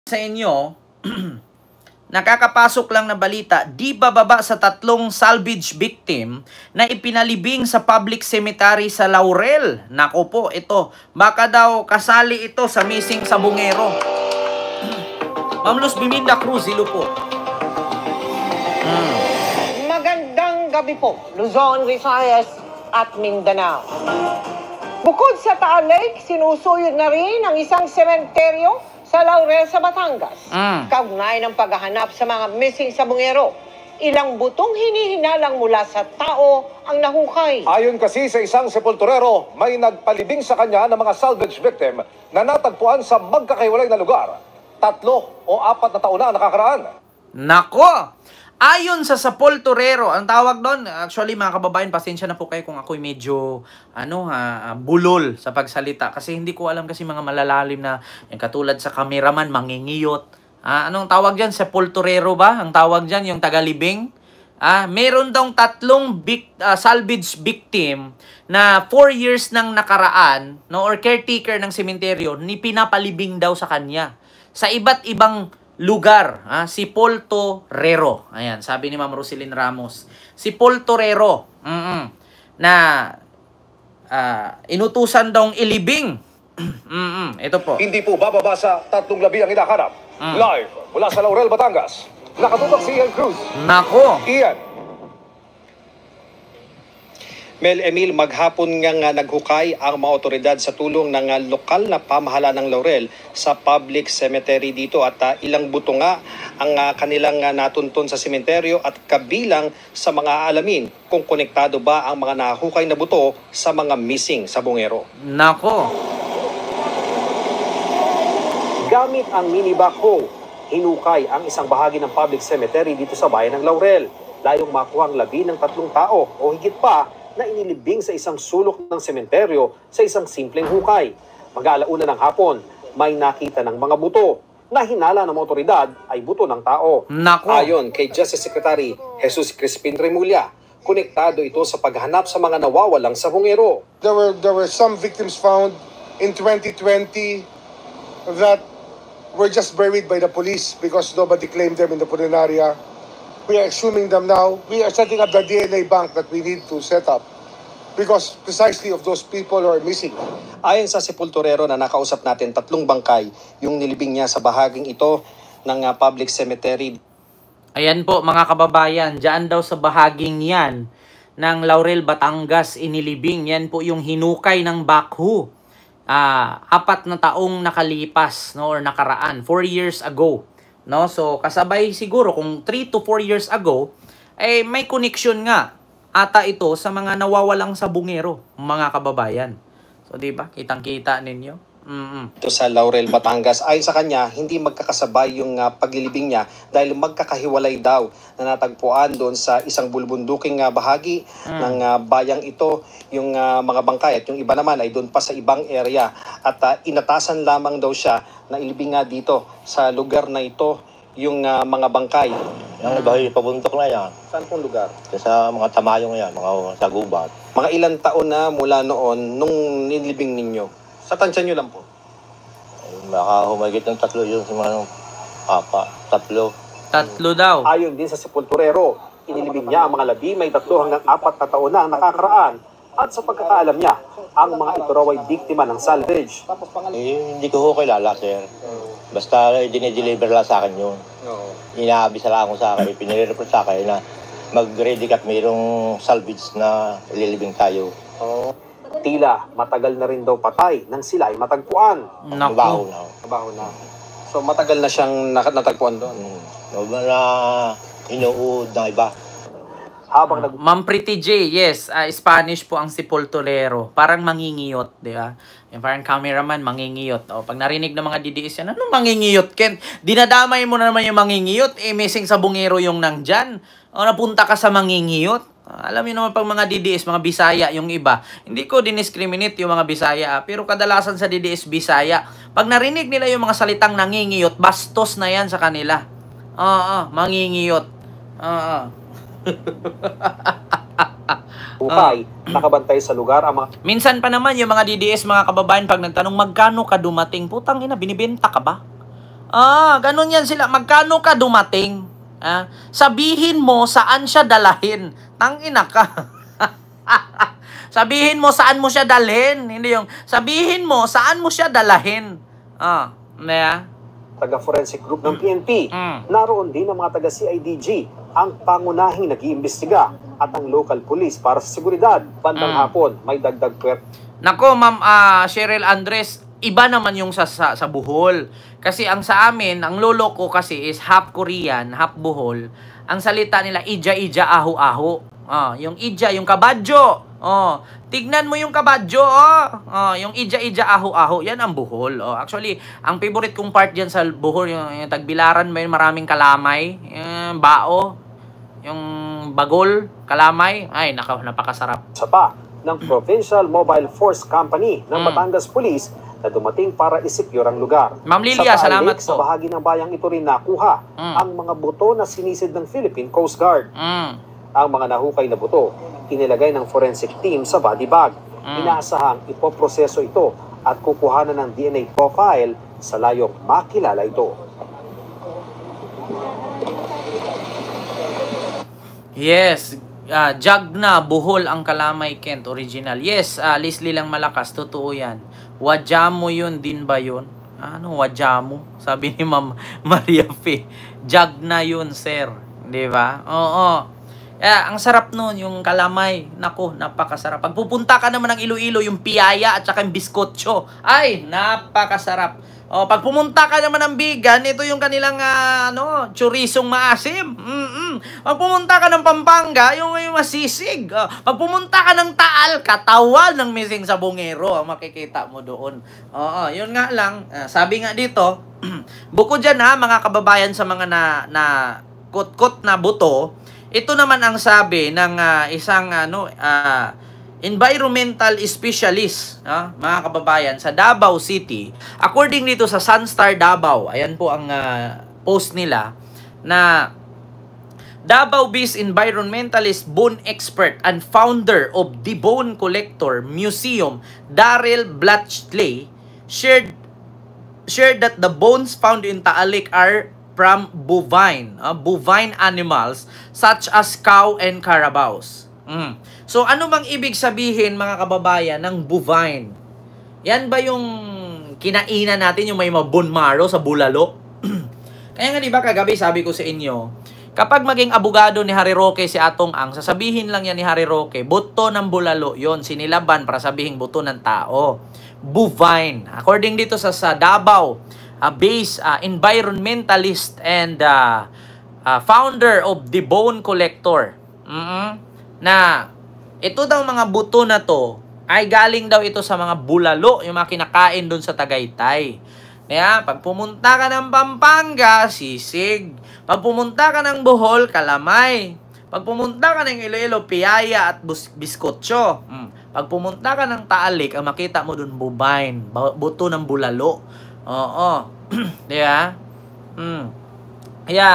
sa inyo, nakakapasok lang na balita, di bababa sa 3 salvage victim na ipinalibing sa public cemetery sa Laurel. Nako po, ito, baka daw kasali ito sa missing sa Bungero. Ma'am Luz Biminda Cruz, hilo po. Magandang gabi po, Luzon, Visayas at Mindanao. Bukod sa Taal Lake, sinusuyod na rin ang isang sementeryo sa Laurel sa Batangas. Kaugnay ng paghahanap sa mga missing sa Bungero, ilang butong hinihinalang mula sa tao ang nahukay. Ayon kasi sa isang sepulturero, may nagpalibing sa kanya ng mga salvage victim na natagpuan sa magkakahiwalay na lugar. 3 o 4 na taon na nakakaraan. Nako! Ayon sa sepulturero, ang tawag doon, actually mga kababayan, pasensya na po kayo kung ako'y medyo bulol sa pagsalita. Kasi hindi ko alam kasi mga malalalim na, yung katulad sa cameraman, mangingiyot. Anong tawag dyan? Sepulturero ba? Ang tawag dyan, yung tagalibing? Meron daw 3 salvage victim na 4 years nang nakaraan, no, or caretaker ng sementeryo, ni pinapalibing daw sa kanya. Sa iba't ibang lugar, si Paul Torrero. Ayan, sabi ni Ma'am Roselyn Ramos. Si Paul Torrero, na inutusan daw ilibing. Ito po. Hindi po bababa sa 3 labi ang hinahanap. Live mula sa Laurel, Batangas. Nakatutok si Ian Cruz. Nako. Ian. Mel Emil, maghapon nga naghukay ang mga otoridad sa tulong ng lokal na pamahalaan ng Laurel sa public cemetery dito at ilang buto nga ang kanilang natuntun sa sementeryo at kabilang sa mga alamin kung konektado ba ang mga nahukay na buto sa mga missing sa Bungero. Nako. Gamit ang mini backhoe, hinukay ang isang bahagi ng public cemetery dito sa bayan ng Laurel. Layong makuha ang labi ng 3 tao o higit pa na inilibing sa isang sulok ng sementeryo sa isang simpleng hukay. Mag-aalauna ng hapon, may nakita ng mga buto na hinala ng otoridad ay buto ng tao. Nako. Ayon kay Justice Secretary Jesus Crispin Remulla, konektado ito sa paghanap sa mga nawawalang sa Bungero. There were some victims found in 2020 that were just buried by the police because nobody claimed them in the funeraria. We are exhuming them now. We are setting up the DNA bank that we need to set up because precisely of those people who are missing. Ayon sa sepulturero na nakausap natin, 3 bangkay yung nilibing niya sa bahaging ito ng public cemetery. Ayan po mga kababayan, dyan daw sa bahaging yan ng Laurel, Batangas, inilibing. Yan po yung hinukay ng backhoe. 4 na taong nakalipas, no, or nakaraan, 4 years ago. No? So, kasabay siguro kung 3 to 4 years ago, ay may connection nga ata ito sa mga nawawalang sa Bungero, mga kababayan. So, di ba? Kitang-kita ninyo. Ito sa Laurel, Batangas. Ayon sa kanya, hindi magkakasabay yung paglilibing niya dahil magkakahiwalay daw na natagpuan doon sa isang bulbunduking bahagi ng bayang ito, yung mga bangkay, at yung iba naman ay doon pa sa ibang area. At inatasan lamang daw siya na ilibing nga dito sa lugar na ito yung mga bangkay. Yung bahay pabuntok na yan. Saan pong lugar? Sa mga tamayong yan, mga sagubat. Mga ilang taon na mula noon nung nilibing ninyo? Sa tansya nyo lang po. Baka humagit ng 3 yung mga 3. 3 daw. Ayon din sa sepulturero, inilibing niya ang mga labi may 3 hanggang 4 na taon na ang nakakaraan. At sa pagkakaalam niya, ang mga ito raw ay biktima ng salvage. Hindi ko kilala, sir. Basta dinideliver lang sa akin yun. Inaabisa lang ako sa akin, pinire-report sa akin na mag-ready ka at mayroong salvage na ililibing tayo. Tila matagal na rin daw patay nang sila ay matagpuan. Naku. Nabaho na. So matagal na siyang natagpuan doon. Huwag na inuud ng iba. Habang Ma'am Pretty J, yes, Spanish po ang sepulturero. Parang mangingiyot, di ba? Yung parang cameraman, mangingiyot. O, pag narinig ng mga DDS yan, ano mangingiyot, Ken? Dinadamay mo na naman yung mangingiyot. Missing sa Bungero yung nandyan. O, napunta ka sa mangingiyot. Alam niyo naman pag mga DDS, mga Bisaya, yung iba. Hindi ko diniscriminate yung mga Bisaya. Pero kadalasan sa DDS, Bisaya. Pag narinig nila yung mga salitang nangingiyot, bastos na yan sa kanila. Mangingiyot. Ukay, nakabantay sa lugar ang mga... Minsan pa naman yung mga DDS, mga kababayan, pag nagtanong magkano ka dumating, putang ina, binibenta ka ba? Ganun yan sila. Magkano ka dumating? Sabihin mo saan siya dalahin. Tangina ka. Sabihin mo saan mo siya dalhin. Hindi yung, sabihin mo saan mo siya dalahin. Taga-forensic group ng PNP. Naroon din ang mga taga-CIDG, ang pangunahing nag-iimbestiga at ang local police para sa seguridad. Bandang hapon, may dagdag puwet. Nako, Ma'am Cheryl Andres, iba naman yung sa Bohol. Kasi ang sa amin, ang lolo ko kasi is half Korean, half Bohol. Ang salita nila, ija-ija, aho-aho. Yung ija, yung kabadyo. Tignan mo yung kabadyo, yung ija-ija, aho-aho. Yan ang Bohol. Actually, ang favorite kong part dyan sa Bohol, yung Tagbilaran, may maraming kalamay, bao, yung bagol, kalamay. Ay, napakasarap. Sa pa ng Provincial Mobile Force Company ng Batangas Police na dumating para isecure ang lugar. Ma'am Lilia, salamat po. Sa bahagi ng bayang ito rin nakuha ang mga buto na sinisid ng Philippine Coast Guard. Ang mga nahukay na buto, inilagay ng forensic team sa body bag. Inaasahang ipoproseso ito at kukuhanan ng DNA profile sa layong makilala ito. Yes, Jagna, Bohol ang Kalamay Kent, original. Yes, Leslie lang Malakas, totoo yan. Wajamo yun din ba yun? Ano wajamo? Sabi ni Ma'am Maria Fe. Jagna yun, sir. Di ba? Oo. Ang sarap nun, yung kalamay. Nako, napakasarap. Pag pupunta ka naman ng Iloilo, yung piyaya at saka yung biskotso. Ay, napakasarap. Pag pumunta ka naman ng Bigan, ito yung kanilang churisong maasim. Pag pumunta ka ng Pampanga, yung masisig. Pag pumunta ka ng Taal, katawan ng missing sa bungero ang makikita mo doon. Yun nga lang. Sabi nga dito, bukod dyan mga kababayan sa mga na kot-kot na buto, ito naman ang sabi ng isang environmental specialist, mga kababayan, sa Davao City. According dito sa Sunstar Davao, ayan po ang post nila, na Davao-based environmentalist, bone expert, and founder of the Bone Collector Museum, Daryl Blatchley, shared that the bones found in Taalik are from bovine animals such as cow and carabaos. So, ano bang ibig sabihin, mga kababayan, ng bovine? Yan ba yung kinainan natin, yung may mga bone marrow sa bulalo? Kaya nga, di ba, kagabi sabi ko sa inyo, kapag maging abogado ni Harry Roque si Atong Ang, sasabihin lang yan ni Harry Roque, buto ng bulalo, yon sinilaban para sabihin buto ng tao. Bovine. According dito sa Davao, based environmentalist and founder of the Bone Collector, na ito daw mga buto na to ay galing daw ito sa mga bulalo, yung mga kinakain doon sa Tagaytay. Kaya pag pumunta ka ng Pampanga, sisig. Pag pumunta ka ng Bohol, kalamay. Pag pumunta ka ng Iloilo, piyaya at biskotso. Pag pumunta ka ng Taalik, ang makita mo doon bovine, buto ng bulalo. Diba? Kaya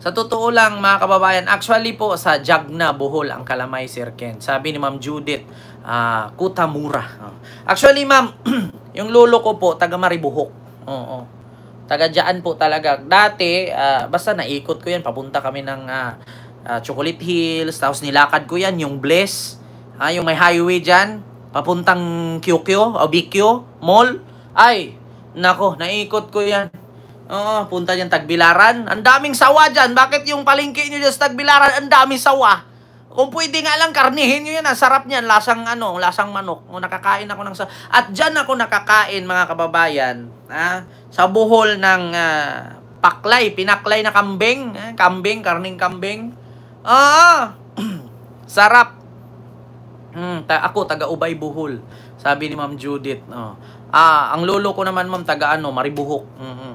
sa totoo lang, mga kababayan, actually po sa Jagna, Bohol ang Kalamay, Sir Ken. Sabi ni Ma'am Judith Kutamura. Actually, ma'am, yung lolo ko po, taga Maribuhok. Taga dyan po talaga. Dati, basta naikot ko yan. Papunta kami ng Chocolate Hills. Tapos nilakad ko yan, yung Bless. Yung may highway dyan. Papuntang Kyokyo o Bikyo Mall. Ay, nako, naikot ko yan. Punta dyan Tagbilaran. Ang daming sawa dyan. Bakit yung palengke nyo dyan sa Tagbilaran, ang daming sawa? Kung pwede nga lang, karnihin nyo yan. Ang sarap niyan. Lasang lasang manok. Nakakain ako ng sawa. At dyan ako nakakain, mga kababayan. Sa Bohol ng paklay. Pinaklay na kambing. Kambing, karning kambing. Sarap. Ako, taga Ubay, Bohol. Sabi ni Ma'am Judith. Ang lolo ko naman, ma'am, taga Maribuhok.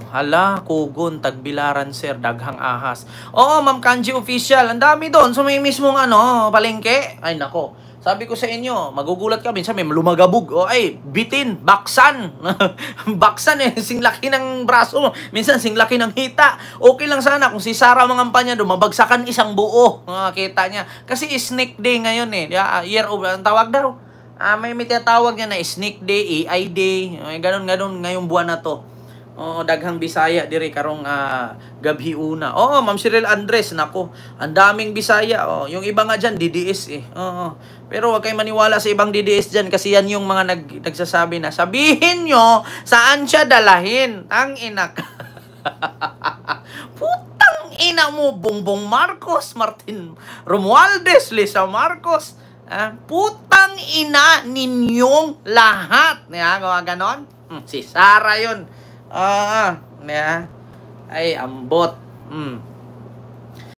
Hala, Kugon, Tagbilaran, sir, daghang ahas. Oo, Ma'am Kanji official, ang dami doon. So may mismong palengke. Ay nako. Sabi ko sa inyo, magugulat ka, minsan may lumagabog. Bitin, baksan. Baksan sing laki ng braso mo. Minsan sing laki ng hita. Okay lang sana kung si Sarah Mangampanya doon, mabagsakan isang buo. Kita niya. Kasi snake day ngayon year of, ang tawag daw. May tinatawag niya na Snake Day, AI Day, ganun ngayong buwan na to. Oo, daghang Bisaya diri karong gabhi una. Oo, Ma'am Cyril Andres, nako, ang daming Bisaya. Oh, yung iba nga diyan DDS eh. Oo. Pero wag kayong maniwala sa ibang DDS diyan kasi yan yung mga nagsasabi na sabihin nyo saan siya dalahin. Tang ina. Putang ina mo, Bongbong Marcos, Martin Romualdez, Lisa Marcos. Putang ina ninyong lahat. Gawa ganon. Si Sara yun. Ay, ambot.